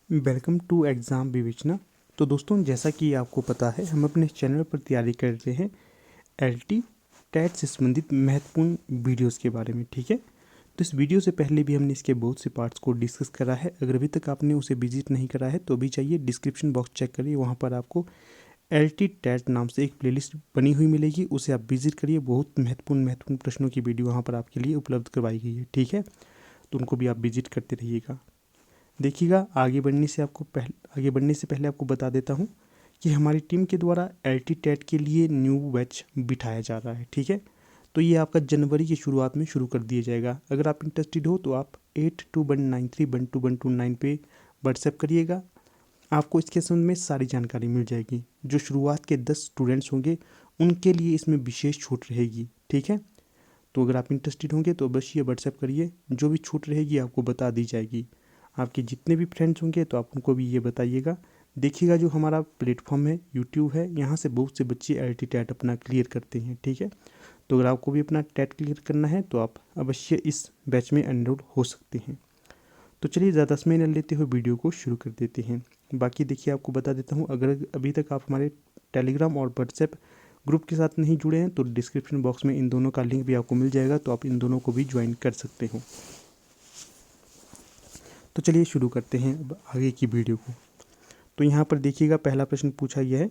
Welcome to exam विवेचना। तो दोस्तों, जैसा कि आपको पता है, हम अपने चैनल पर तैयारी कर रहे हैं एलटी टैट से संबंधित महत्वपूर्ण वीडियोस के बारे में। ठीक है, तो इस वीडियो से पहले भी हमने इसके बहुत से पार्ट्स को डिस्कस करा है। अगर अभी तक आपने उसे विजिट नहीं करा है तो अभी चाहिए डिस्क्रिप्शन बॉक्स चेक करिए, वहाँ पर आपको एलटी टैट नाम से एक प्लेलिस्ट बनी हुई मिलेगी, उसे आप विजिट करिए। बहुत महत्वपूर्ण प्रश्नों की वीडियो वहाँ पर आपके लिए उपलब्ध करवाई गई है। ठीक है, तो उनको भी आप विजिट करते रहिएगा। देखिएगा, आगे बढ़ने से पहले आपको बता देता हूँ कि हमारी टीम के द्वारा एलटी टेट के लिए न्यू बैच बिठाया जा रहा है। ठीक है, तो ये आपका जनवरी की शुरुआत में शुरू कर दिया जाएगा। अगर आप इंटरेस्टेड हो तो आप 8219312129 पे व्हाट्सएप करिएगा, आपको इसके संबंध में सारी जानकारी मिल जाएगी। जो शुरुआत के 10 स्टूडेंट्स होंगे उनके लिए इसमें विशेष छूट रहेगी। ठीक है, तो अगर आप इंटरेस्टेड होंगे तो अवश्य व्हाट्सएप करिए, जो भी छूट रहेगी आपको बता दी जाएगी। आपके जितने भी फ्रेंड्स होंगे तो आप उनको भी ये बताइएगा। देखिएगा, जो हमारा प्लेटफॉर्म है यूट्यूब है, यहाँ से बहुत से बच्चे एलटी टैट अपना क्लियर करते हैं। ठीक है, तो अगर आपको भी अपना टैट क्लियर करना है तो आप अवश्य इस बैच में एनरोल हो सकते हैं। तो चलिए ज़्यादा समय न लेते हुए वीडियो को शुरू कर देते हैं। बाकी देखिए, आपको बता देता हूँ, अगर अभी तक आप हमारे टेलीग्राम और व्हाट्सएप ग्रुप के साथ नहीं जुड़े हैं तो डिस्क्रिप्शन बॉक्स में इन दोनों का लिंक भी आपको मिल जाएगा, तो आप इन दोनों को भी ज्वाइन कर सकते हो। तो चलिए शुरू करते हैं अब आगे की वीडियो को। तो यहाँ पर देखिएगा, पहला प्रश्न पूछा गया है,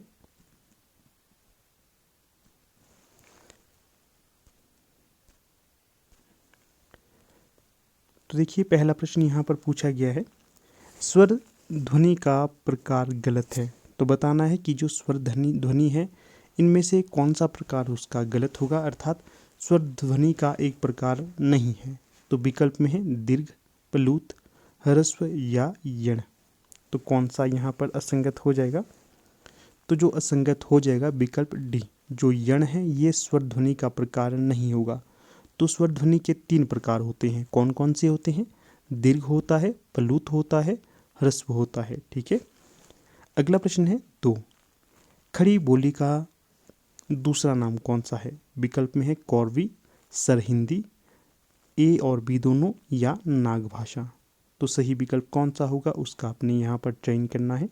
तो देखिए पहला प्रश्न यहाँ पर पूछा गया है, स्वर ध्वनि का प्रकार गलत है। तो बताना है कि जो स्वर ध्वनि है इनमें से कौन सा प्रकार उसका गलत होगा, अर्थात स्वर ध्वनि का एक प्रकार नहीं है। तो विकल्प में है दीर्घ, प्लूत, ह्रस्व या यण। तो कौन सा यहाँ पर असंगत हो जाएगा? तो जो असंगत हो जाएगा विकल्प डी, जो यण है ये स्वर ध्वनि का प्रकार नहीं होगा। तो स्वर ध्वनि के 3 प्रकार होते हैं। कौन कौन से होते हैं? दीर्घ होता है, प्लुत होता है, ह्रस्व होता है। ठीक है, अगला प्रश्न है 2, खड़ी बोली का दूसरा नाम कौन सा है? विकल्प में है कौरवी, सरहिंदी, ए और बी दोनों, या नागभाषा। तो सही विकल्प कौन सा होगा उसका आपने यहाँ पर चयन करना है।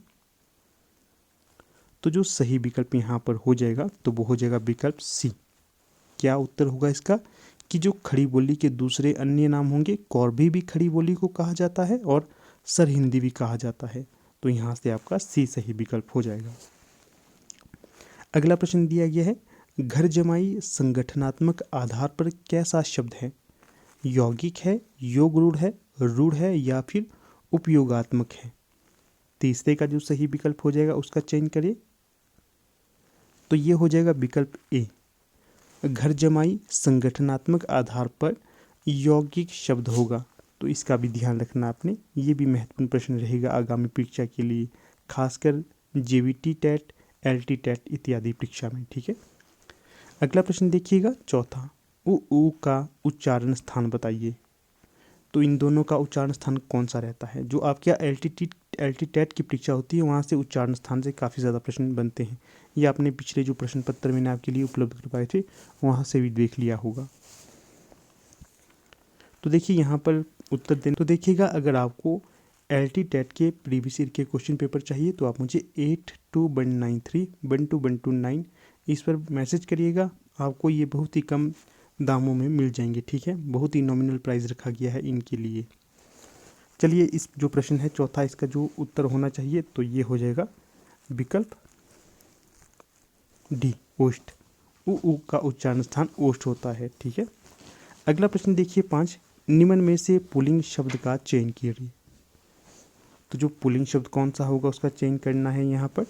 तो जो सही विकल्प यहाँ पर हो जाएगा तो वो हो जाएगा विकल्प सी। क्या उत्तर होगा इसका? कि जो खड़ी बोली के दूसरे अन्य नाम होंगे, कौरवी भी खड़ी बोली को कहा जाता है और सरहिंदी भी कहा जाता है। तो यहाँ से आपका सी सही विकल्प हो जाएगा। अगला प्रश्न दिया गया है, घर जमाई संगठनात्मक आधार पर कैसा शब्द है? यौगिक है, योग रूढ़ है या फिर उपयोगात्मक है? तीसरे का जो सही विकल्प हो जाएगा उसका चयन करिए। तो ये हो जाएगा विकल्प ए, घर जमाई संगठनात्मक आधार पर यौगिक शब्द होगा। तो इसका भी ध्यान रखना आपने, ये भी महत्वपूर्ण प्रश्न रहेगा आगामी परीक्षा के लिए, खासकर जेवीटी टैट, एलटी टैट इत्यादि परीक्षा में। ठीक है, अगला प्रश्न देखिएगा, चौथा, उ का उच्चारण स्थान बताइए। तो इन दोनों का उच्चारण स्थान कौन सा रहता है? जो आपके एलटी टैट की परीक्षा होती है वहाँ से उच्चारण स्थान से काफ़ी ज़्यादा प्रश्न बनते हैं। ये आपने पिछले जो प्रश्न पत्र मैंने आपके लिए उपलब्ध करवाए थे वहाँ से भी देख लिया होगा। तो देखिए यहाँ पर उत्तर देने, तो देखिएगा, अगर आपको एलटी टैट के प्रीवियस ईयर के क्वेश्चन पेपर चाहिए तो आप मुझे 8219312129 इस पर मैसेज करिएगा। आपको ये बहुत ही कम दामों में मिल जाएंगे। ठीक है, बहुत ही नॉमिनल प्राइस रखा गया है इनके लिए। चलिए, इस जो प्रश्न है चौथा, इसका जो उत्तर होना चाहिए तो ये हो जाएगा विकल्प डी, ओष्ठ। उ का उच्चारण स्थान ओष्ठ होता है। ठीक है, अगला प्रश्न देखिए 5, निम्न में से पुल्लिंग शब्द का चयन कीजिए। तो जो पुल्लिंग शब्द कौन सा होगा उसका चयन करना है यहाँ पर।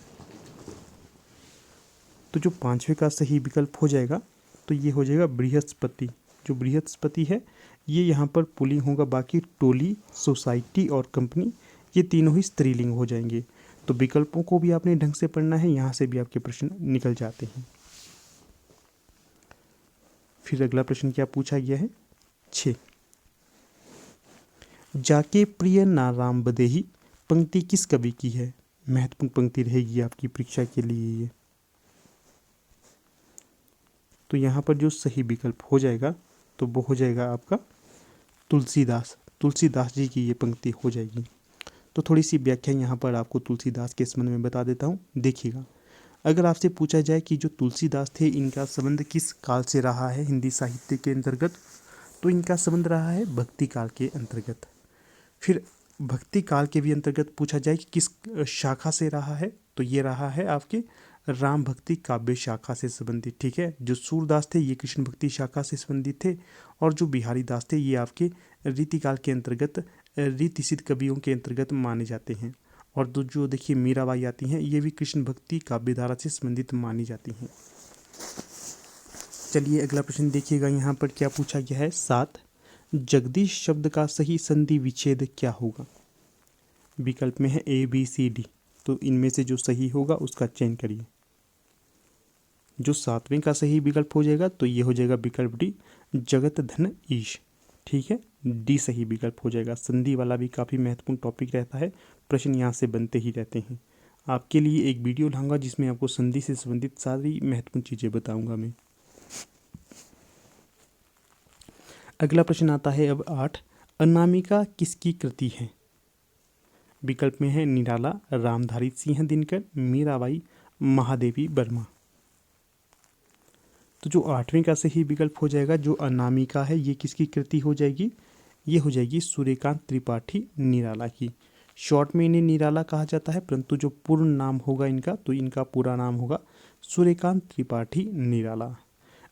तो जो 5वें का सही विकल्प हो जाएगा तो ये हो जाएगा बृहस्पति। जो बृहस्पति है ये यहाँ पर पुल्लिंग होगा, बाकी टोली, सोसाइटी और कंपनी ये तीनों ही स्त्रीलिंग हो जाएंगे। तो विकल्पों को भी आपने ढंग से पढ़ना है, यहाँ से भी आपके प्रश्न निकल जाते हैं। फिर अगला प्रश्न क्या पूछा गया है, 6, जाके प्रिय नाराम बदेही पंक्ति किस कवि की है? महत्वपूर्ण पंक्ति रहेगी आपकी परीक्षा के लिए ये। तो यहाँ पर जो सही विकल्प हो जाएगा तो वो हो जाएगा आपका तुलसीदास जी की ये पंक्ति हो जाएगी। तो थोड़ी सी व्याख्या यहाँ पर आपको तुलसीदास के संबंध में बता देता हूँ। देखिएगा, अगर आपसे पूछा जाए कि जो तुलसीदास थे इनका संबंध किस काल से रहा है हिंदी साहित्य के अंतर्गत, तो इनका संबंध रहा है भक्ति काल के अंतर्गत। फिर भक्ति काल के भी अंतर्गत पूछा जाए कि किस शाखा से रहा है, तो ये रहा है आपके राम भक्ति काव्य शाखा से संबंधित। ठीक है, जो सूरदास थे ये कृष्ण भक्ति शाखा से संबंधित थे, और जो बिहारी दास थे ये आपके रीतिकाल के अंतर्गत रीति सिद्ध कवियों के अंतर्गत माने जाते हैं। और जो देखिए मीराबाई आती हैं ये भी कृष्ण भक्ति काव्यधारा से संबंधित मानी जाती हैं। चलिए अगला प्रश्न देखिएगा, यहाँ पर क्या पूछा गया है। 7, जगदीश शब्द का सही संधि विच्छेद क्या होगा। विकल्प में है ABCD, तो इनमें से जो सही होगा उसका चयन करिए। जो 7वें का सही विकल्प हो जाएगा तो ये हो जाएगा विकल्प डी, जगत धन ईश। ठीक है, डी सही विकल्प हो जाएगा। संधि वाला भी काफ़ी महत्वपूर्ण टॉपिक रहता है, प्रश्न यहाँ से बनते ही रहते हैं। आपके लिए एक वीडियो लाऊंगा जिसमें आपको संधि से संबंधित सारी महत्वपूर्ण चीज़ें बताऊंगा मैं। अगला प्रश्न आता है अब 8, अनामिका किसकी कृति है। विकल्प में है निराला, रामधारी सिंह दिनकर, मीराबाई, महादेवी वर्मा। तो जो 8वें का सही विकल्प हो जाएगा, जो अनामिका है ये किसकी कृति हो जाएगी, ये हो जाएगी सूर्यकांत त्रिपाठी निराला की। शॉर्ट में इन्हें निराला कहा जाता है, परंतु जो पूर्ण नाम होगा इनका, तो इनका पूरा नाम होगा सूर्यकांत त्रिपाठी निराला।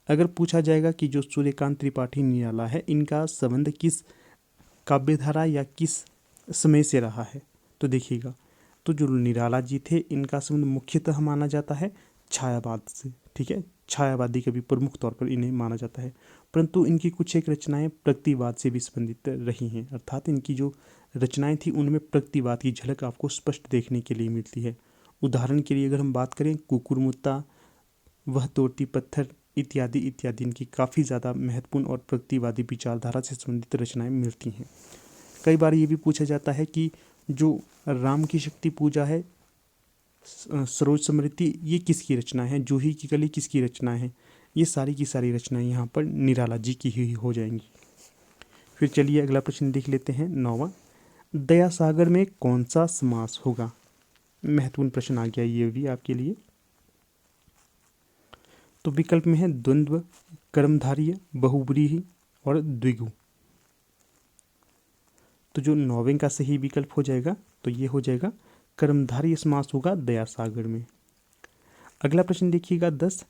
अगर पूछा जाएगा कि जो सूर्यकांत त्रिपाठी निराला है इनका संबंध किस काव्यधारा या किस समय से रहा है, तो देखिएगा, तो जो निराला जी थे इनका संबंध मुख्यतः माना जाता है छायावाद से। ठीक है, छायावादी कवि प्रमुख तौर पर इन्हें माना जाता है, परंतु इनकी कुछ एक रचनाएं प्रगतिवाद से भी संबंधित रही हैं, अर्थात इनकी जो रचनाएं थी उनमें प्रगतिवाद की झलक आपको स्पष्ट देखने के लिए मिलती है। उदाहरण के लिए अगर हम बात करें, कुकुरमुत्ता, वह तोड़ती पत्थर इत्यादि इत्यादि इनकी काफ़ी ज़्यादा महत्वपूर्ण और प्रगतिवादी विचारधारा से संबंधित रचनाएं मिलती हैं। कई बार ये भी पूछा जाता है कि जो राम की शक्ति पूजा है, सरोज स्मृति, ये किसकी रचना है, जूही की कली किसकी रचना है। ये सारी की सारी रचनाएं यहाँ पर निराला जी की ही हो जाएंगी। फिर चलिए अगला प्रश्न देख लेते हैं, 9वां, दया सागर में कौन सा समास होगा। महत्वपूर्ण प्रश्न आ गया ये भी आपके लिए। तो विकल्प में है द्वंद्व, कर्मधारय, बहुब्रीहि और द्विगु। तो जो 9वें का सही विकल्प हो जाएगा तो ये हो जाएगा कर्मधारय समास होगा दया सागर में। अगला प्रश्न देखिएगा 10,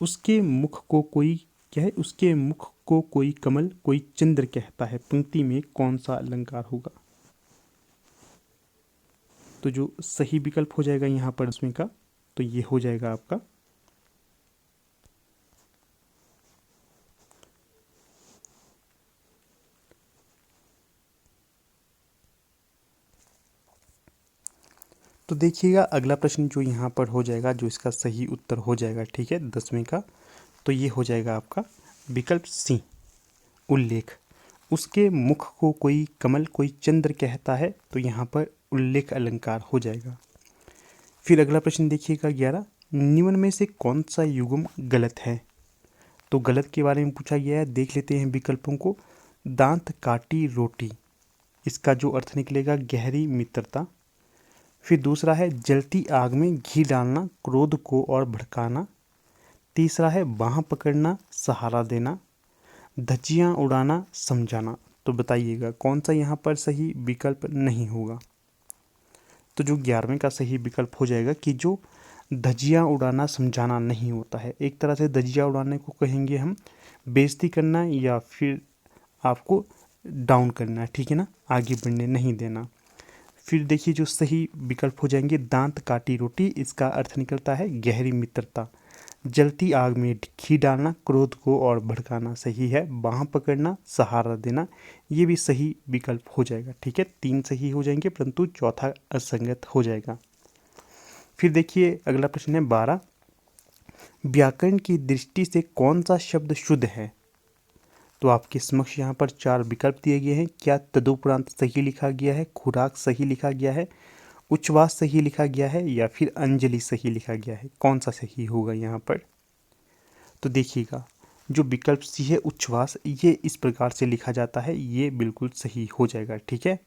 उसके मुख को कोई क्या है, उसके मुख को कोई कमल कोई चंद्र कहता है, पंक्ति में कौन सा अलंकार होगा। तो जो सही विकल्प हो जाएगा यहाँ पर उसमें का, तो ये हो जाएगा आपका तो देखिएगा अगला प्रश्न जो यहाँ पर हो जाएगा, जो इसका सही उत्तर हो जाएगा, ठीक है, 10वें का, तो ये हो जाएगा आपका विकल्प सी, उल्लेख। उसके मुख को कोई कमल कोई चंद्र कहता है, तो यहाँ पर उल्लेख अलंकार हो जाएगा। फिर अगला प्रश्न देखिएगा 11, निम्न में से कौन सा युग्म गलत है। तो गलत के बारे में पूछा गया है, देख लेते हैं विकल्पों को। दांत काटी रोटी, इसका जो अर्थ निकलेगा गहरी मित्रता। फिर दूसरा है जलती आग में घी डालना, क्रोध को और भड़काना। तीसरा है बाँह पकड़ना, सहारा देना। धज्जियाँ उड़ाना, समझाना। तो बताइएगा कौन सा यहाँ पर सही विकल्प नहीं होगा। तो जो 11वें का सही विकल्प हो जाएगा कि जो धज्जियाँ उड़ाना समझाना नहीं होता है। एक तरह से धज्जियाँ उड़ाने को कहेंगे हम बेइज्जती करना या फिर आपको डाउन करना, ठीक है ना, आगे बढ़ने नहीं देना। फिर देखिए जो सही विकल्प हो जाएंगे दांत काटी रोटी, इसका अर्थ निकलता है गहरी मित्रता। जलती आग में घी डालना, क्रोध को और भड़काना सही है। बाँह पकड़ना, सहारा देना, ये भी सही विकल्प हो जाएगा, ठीक है। 3 सही हो जाएंगे परंतु चौथा असंगत हो जाएगा। फिर देखिए अगला प्रश्न है 12, व्याकरण की दृष्टि से कौन सा शब्द शुद्ध है। तो आपके समक्ष यहाँ पर 4 विकल्प दिए गए हैं। क्या तदुपरांत सही लिखा गया है, खुराक सही लिखा गया है, उच्छ्वास सही लिखा गया है या फिर अंजलि सही लिखा गया है, कौन सा सही होगा यहाँ पर। तो देखिएगा जो विकल्प सी है उच्छ्वास, ये इस प्रकार से लिखा जाता है, ये बिल्कुल सही हो जाएगा, ठीक है।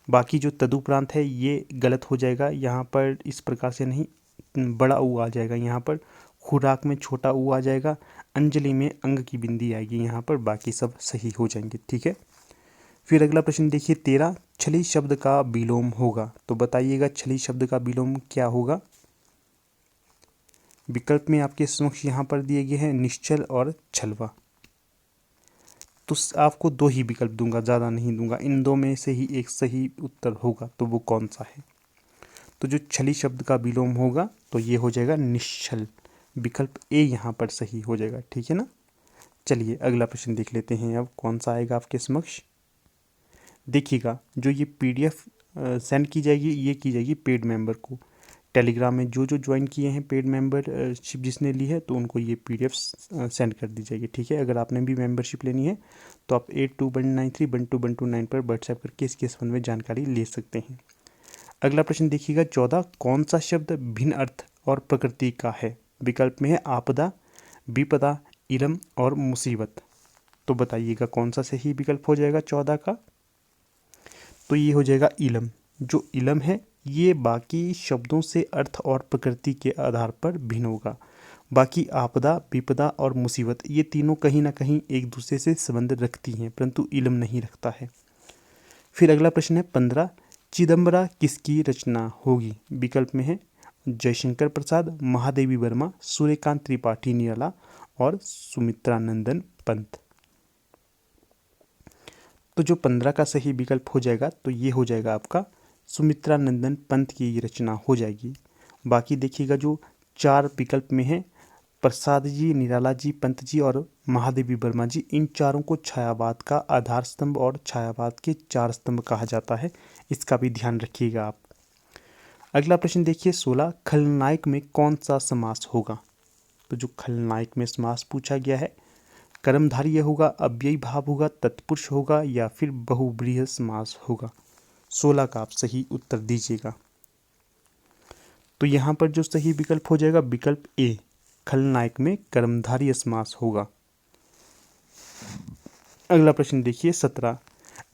बाकी जो तदुपरांत है ये गलत हो जाएगा। यहाँ पर इस प्रकार से नहीं, बड़ा ऊ आ जाएगा। यहाँ पर खुराक में छोटा ऊ आ जाएगा, अंजलि में अंग की बिंदी आएगी यहाँ पर, बाकी सब सही हो जाएंगे। ठीक है। फिर अगला प्रश्न देखिए 13, छली शब्द का विलोम होगा। तो बताइएगा छली शब्द का विलोम क्या होगा। विकल्प में आपके समक्ष यहाँ पर दिए गए हैं निश्चल और छलवा। तो आपको दो ही विकल्प दूंगा, ज़्यादा नहीं दूंगा। इन दो में से ही एक सही उत्तर होगा, तो वो कौन सा है। तो जो छली शब्द का विलोम होगा तो ये हो जाएगा निश्चल। विकल्प ए यहाँ पर सही हो जाएगा। ठीक है ना। चलिए अगला प्रश्न देख लेते हैं अब कौन सा आएगा आपके समक्ष। देखिएगा जो ये पीडीएफ सेंड की जाएगी, ये की जाएगी पेड मेंबर को। टेलीग्राम में जो जो ज्वाइन किए हैं पेड मेंबरशिप जिसने ली है, तो उनको ये पीडीएफ सेंड कर दी जाएगी। ठीक है। अगर आपने भी मेंबरशिप लेनी है तो आप 8219312129 पर व्हाट्सएप करके इसके संबंध में जानकारी ले सकते हैं। अगला प्रश्न देखिएगा 14, कौन सा शब्द भिन्न अर्थ और प्रकृति का है। विकल्प में है आपदा, विपदा, इलम और मुसीबत। तो बताइएगा कौन सा सही विकल्प हो जाएगा 14 का। तो ये हो जाएगा इलम। जो इलम है ये बाकी शब्दों से अर्थ और प्रकृति के आधार पर भिन्न होगा। बाकी आपदा, विपदा और मुसीबत ये तीनों कहीं ना कहीं एक दूसरे से संबंध रखती हैं, परंतु इलम नहीं रखता है। फिर अगला प्रश्न है 15, चिदम्बरा किसकी रचना होगी। विकल्प में है जयशंकर प्रसाद, महादेवी वर्मा, सूर्यकांत त्रिपाठी निराला और सुमित्रानंदन पंत। तो जो 15 का सही विकल्प हो जाएगा तो ये हो जाएगा आपका सुमित्रानंदन पंत की रचना हो जाएगी। बाकी देखिएगा जो 4 विकल्प में है प्रसाद जी, निराला जी, पंत जी और महादेवी वर्मा जी, इन चारों को छायावाद का आधार स्तंभ और छायावाद के 4 स्तंभ कहा जाता है। इसका भी ध्यान रखिएगा आप। अगला प्रश्न देखिए 16, खलनायक में कौन सा समास होगा। तो जो खलनायक में समास पूछा गया है कर्मधारय होगा, अव्ययी भाव होगा, तत्पुरुष होगा या फिर बहुब्रीहि समास होगा। 16 का आप सही उत्तर दीजिएगा। तो यहाँ पर जो सही विकल्प हो जाएगा विकल्प ए, खलनायक में कर्मधारय समास होगा। अगला प्रश्न देखिए 17,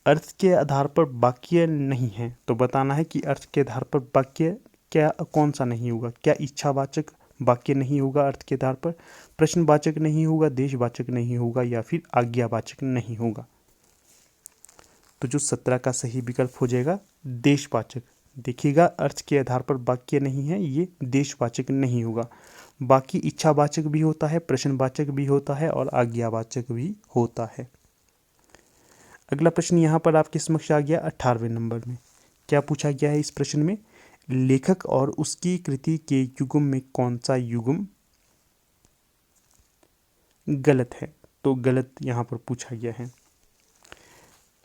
अर्थ के आधार पर वाक्य नहीं है। तो बताना है कि अर्थ के आधार पर वाक्य क्या कौन सा नहीं होगा। क्या इच्छावाचक वाक्य नहीं होगा अर्थ के आधार पर, प्रश्नवाचक नहीं होगा, देशवाचक नहीं होगा या फिर आज्ञावाचक नहीं होगा। तो जो 17 का सही विकल्प हो जाएगा देशवाचक। देखिएगा अर्थ के आधार पर वाक्य नहीं है, ये देशवाचक नहीं होगा। बाकी इच्छावाचक भी होता है, प्रश्नवाचक भी होता है और आज्ञावाचक भी होता है। अगला प्रश्न यहाँ पर आपके समक्ष आ गया 18वें नंबर में। क्या पूछा गया है इस प्रश्न में, लेखक और उसकी कृति के युग्म में कौन सा युग्म गलत है। तो गलत यहाँ पर पूछा गया है।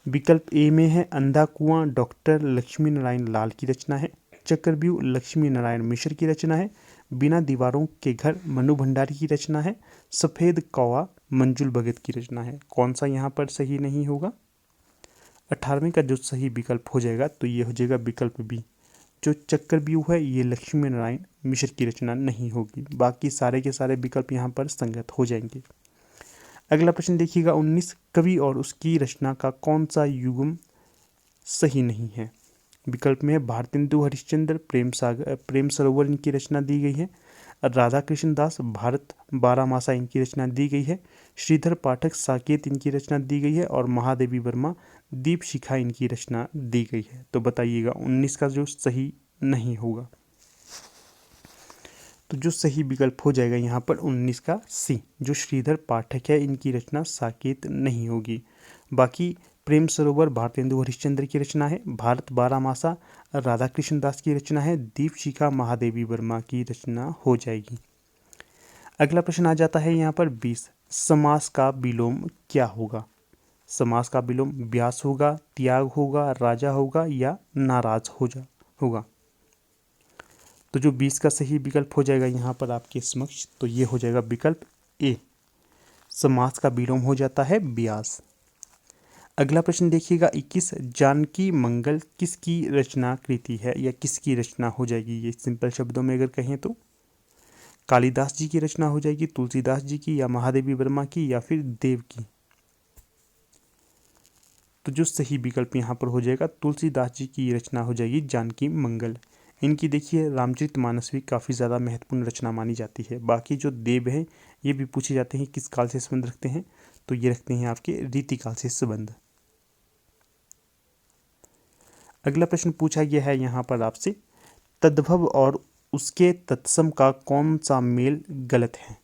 विकल्प ए में है अंधा कुआं डॉक्टर लक्ष्मी नारायण लाल की रचना है, चक्रव्यूह लक्ष्मी नारायण मिश्र की रचना है, बिना दीवारों के घर मनु भंडारी की रचना है, सफ़ेद कौवा मंजुल भगत की रचना है। कौन सा यहाँ पर सही नहीं होगा। 18वें का जो सही विकल्प हो जाएगा तो ये हो जाएगा विकल्प बी, जो चक्रव्यूह है ये लक्ष्मी नारायण मिश्र की रचना नहीं होगी। बाकी सारे के सारे विकल्प यहाँ पर संगत हो जाएंगे। अगला प्रश्न देखिएगा 19, कवि और उसकी रचना का कौन सा युग्म सही नहीं है। विकल्प में है भारतेंदु हरिश्चंद्र, प्रेम सरोवर इनकी रचना दी गई है, राधा कृष्ण दास, भारत बारामासा इनकी रचना दी गई है, श्रीधर पाठक साकेत इनकी रचना दी गई है और महादेवी वर्मा दीप शिखा इनकी रचना दी गई है। तो बताइएगा 19 का जो सही नहीं होगा। तो जो सही विकल्प हो जाएगा यहाँ पर 19 का सी, जो श्रीधर पाठक है इनकी रचना साकेत नहीं होगी। बाकी प्रेम सरोवर भारतेंदु हरिश्चंद्र की रचना है, भारत बारामासा राधा कृष्ण दास की रचना है, दीप शिखा महादेवी वर्मा की रचना हो जाएगी। अगला प्रश्न आ जाता है यहाँ पर 20, समास का विलोम क्या होगा। समास का विलोम व्यास होगा, त्याग होगा, राजा होगा या नाराज होगा। तो जो 20 का सही विकल्प हो जाएगा यहाँ पर आपके समक्ष, तो ये हो जाएगा विकल्प ए, समास का विलोम हो जाता है व्यास। अगला प्रश्न देखिएगा 21, जानकी मंगल किसकी रचना कृति है या किसकी रचना हो जाएगी। ये सिंपल शब्दों में अगर कहें तो कालिदास जी की रचना हो जाएगी, तुलसीदास जी की या महादेवी वर्मा की या फिर देव की। तो जो सही विकल्प यहाँ पर हो जाएगा तुलसीदास जी की रचना हो जाएगी जानकी मंगल। इनकी देखिए रामचरितमानस भी काफ़ी ज़्यादा महत्वपूर्ण रचना मानी जाती है। बाकी जो देव हैं ये भी पूछे जाते हैं किस काल से संबंध रखते हैं, तो ये रखते हैं आपके रीतिकाल से संबंध। अगला प्रश्न पूछा गया है यहाँ पर आपसे, तद्भव और उसके तत्सम का कौन सा मेल गलत है।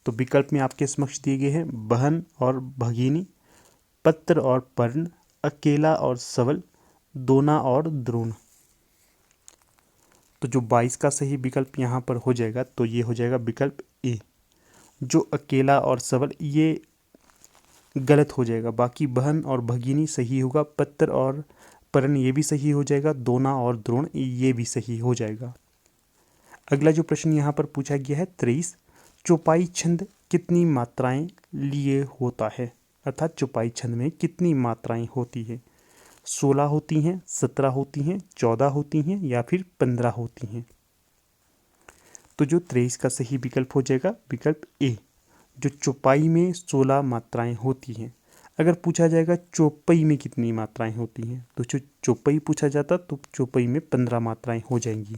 तो विकल्प में आपके समक्ष दिए गए हैं बहन और भगिनी, पत्र और पर्ण, अकेला और सबल, दोना और द्रोण। तो जो 22 का सही विकल्प यहाँ पर हो जाएगा तो ये हो जाएगा विकल्प ए। जो अकेला और सबल ये गलत हो जाएगा, बाकी बहन और भगिनी सही होगा, पत्र और पर्ण ये भी सही हो जाएगा, दोना और द्रोण ये भी सही हो जाएगा। अगला जो प्रश्न यहाँ पर पूछा गया है 23, चौपाई छंद कितनी मात्राएं लिए होता है, अर्थात चौपाई छंद में कितनी मात्राएं होती है। 16 होती हैं, 17 होती हैं, 14 होती हैं या फिर 15 होती हैं। तो जो 23 का सही विकल्प हो जाएगा विकल्प ए। जो चौपाई में 16 मात्राएं होती हैं। अगर पूछा जाएगा चौपाई में कितनी मात्राएं होती हैं, तो जो चौपाई पूछा जाता तो चौपाई में 15 मात्राएं हो जाएंगी।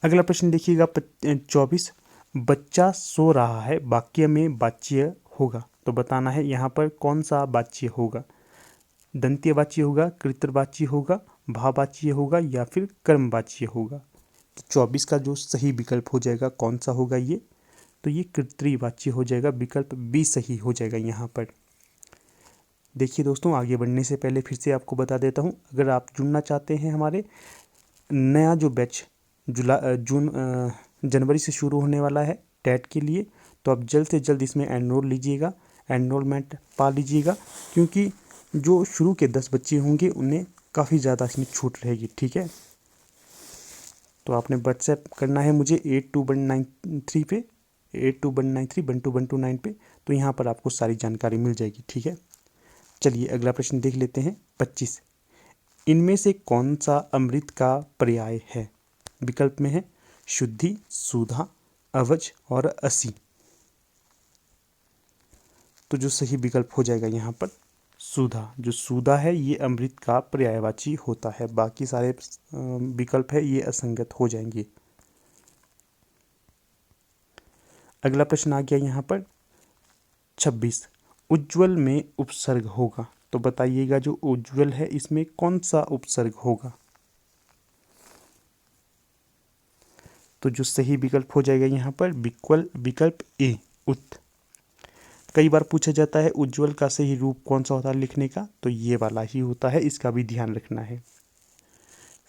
अगला प्रश्न देखिएगा 24, बच्चा सो रहा है वाक्य में वाच्य होगा, तो बताना है यहाँ पर कौन सा वाच्य होगा। दंत्य वाच्य होगा, कृतवाच्य होगा, भाववाच्य होगा या फिर कर्मवाच्य होगा। तो 24 का जो सही विकल्प हो जाएगा कौन सा होगा ये, तो ये कर्तृवाच्य हो जाएगा, विकल्प बी सही हो जाएगा यहाँ पर। देखिए दोस्तों, आगे बढ़ने से पहले फिर से आपको बता देता हूँ, अगर आप जुड़ना चाहते हैं हमारे नया जो बैच जनवरी से शुरू होने वाला है टेट के लिए, तो आप जल्द से जल्द इसमें एनरोल लीजिएगा, एनरोलमेंट पा लीजिएगा, क्योंकि जो शुरू के 10 बच्चे होंगे उन्हें काफ़ी ज़्यादा इसमें छूट रहेगी। ठीक है, तो आपने व्हाट्सएप करना है मुझे 829193 पे, 8219312129 पे, तो यहाँ पर आपको सारी जानकारी मिल जाएगी। ठीक है, चलिए अगला प्रश्न देख लेते हैं 25, इनमें से कौन सा अमृत का पर्याय है। विकल्प में है शुद्धि, सुधा, अवच और असी। तो जो सही विकल्प हो जाएगा यहाँ पर सुधा। जो सुधा है ये अमृत का पर्यायवाची होता है, बाकी सारे विकल्प है ये असंगत हो जाएंगे। अगला प्रश्न आ गया यहाँ पर 26, उज्ज्वल में उपसर्ग होगा, तो बताइएगा जो उज्ज्वल है इसमें कौन सा उपसर्ग होगा। तो जो सही विकल्प हो जाएगा यहाँ पर विकल्प ए उत। कई बार पूछा जाता है उज्ज्वल का सही रूप कौन सा होता है लिखने का, तो ये वाला ही होता है, इसका भी ध्यान रखना है।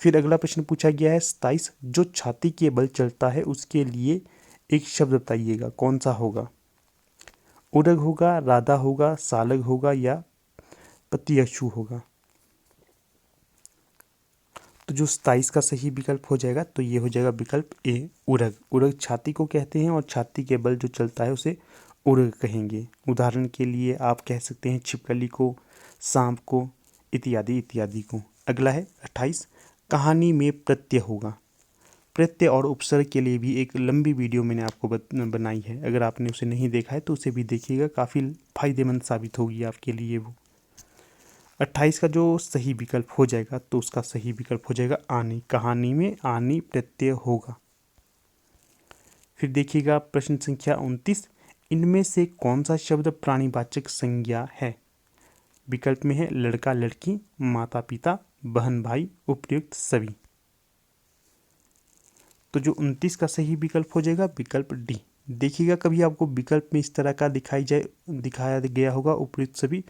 फिर अगला प्रश्न पूछा गया है 27, जो छाती के बल चलता है उसके लिए एक शब्द बताइएगा कौन सा होगा। उड़ग होगा, राधा होगा, सालग होगा या पतियक्षु होगा। तो जो 27 का सही विकल्प हो जाएगा तो ये हो जाएगा विकल्प ए उड़ग। उड़ग छाती को कहते हैं और छाती के बल जो चलता है उसे उड़ग कहेंगे। उदाहरण के लिए आप कह सकते हैं छिपकली को, सांप को, इत्यादि इत्यादि को। अगला है 28, कहानी में प्रत्यय होगा। प्रत्यय और उपसर्ग के लिए भी एक लंबी वीडियो मैंने आपको बनाई है, अगर आपने उसे नहीं देखा है तो उसे भी देखिएगा, काफ़ी फायदेमंद साबित होगी आपके लिए वो। 28 का जो सही विकल्प हो जाएगा तो उसका सही विकल्प हो जाएगा आनी। कहानी में आनी प्रत्यय होगा। फिर देखिएगा प्रश्न संख्या 29, इनमें से कौन सा शब्द प्राणीवाचक संज्ञा है। विकल्प में है लड़का लड़की, माता पिता, बहन भाई, उपयुक्त सभी। तो जो 29 का सही विकल्प हो जाएगा विकल्प डी। देखिएगा कभी आपको विकल्प में इस तरह का दिखाया गया होगा उपयुक्त सभी,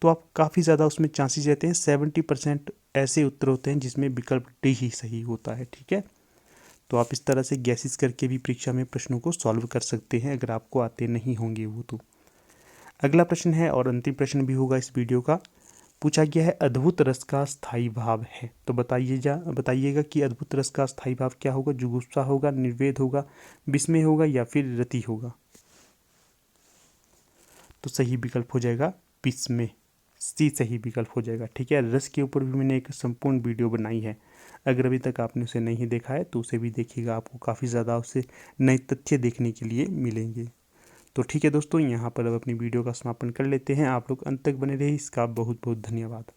तो आप काफ़ी ज़्यादा उसमें चांसेस रहते हैं, 70% ऐसे उत्तर होते हैं जिसमें विकल्प डी ही सही होता है। ठीक है, तो आप इस तरह से गैसेस करके भी परीक्षा में प्रश्नों को सॉल्व कर सकते हैं अगर आपको आते नहीं होंगे वो तो। अगला प्रश्न है और अंतिम प्रश्न भी होगा इस वीडियो का। पूछा गया है अद्भुत रस का स्थायी भाव है, तो बताइएगा कि अद्भुत रस का स्थायी भाव क्या होगा। जुगुप्सा होगा, निर्वेद होगा, विस्मय होगा या फिर रति होगा। तो सही विकल्प हो जाएगा विस्मय, सी सही विकल्प हो जाएगा। ठीक है, रस के ऊपर भी मैंने एक संपूर्ण वीडियो बनाई है, अगर अभी तक आपने उसे नहीं देखा है तो उसे भी देखिएगा, आपको काफ़ी ज़्यादा उससे नए तथ्य देखने के लिए मिलेंगे। तो ठीक है दोस्तों, यहाँ पर अब अपनी वीडियो का समापन कर लेते हैं। आप लोग अंत तक बने रहिए, इसका बहुत बहुत धन्यवाद।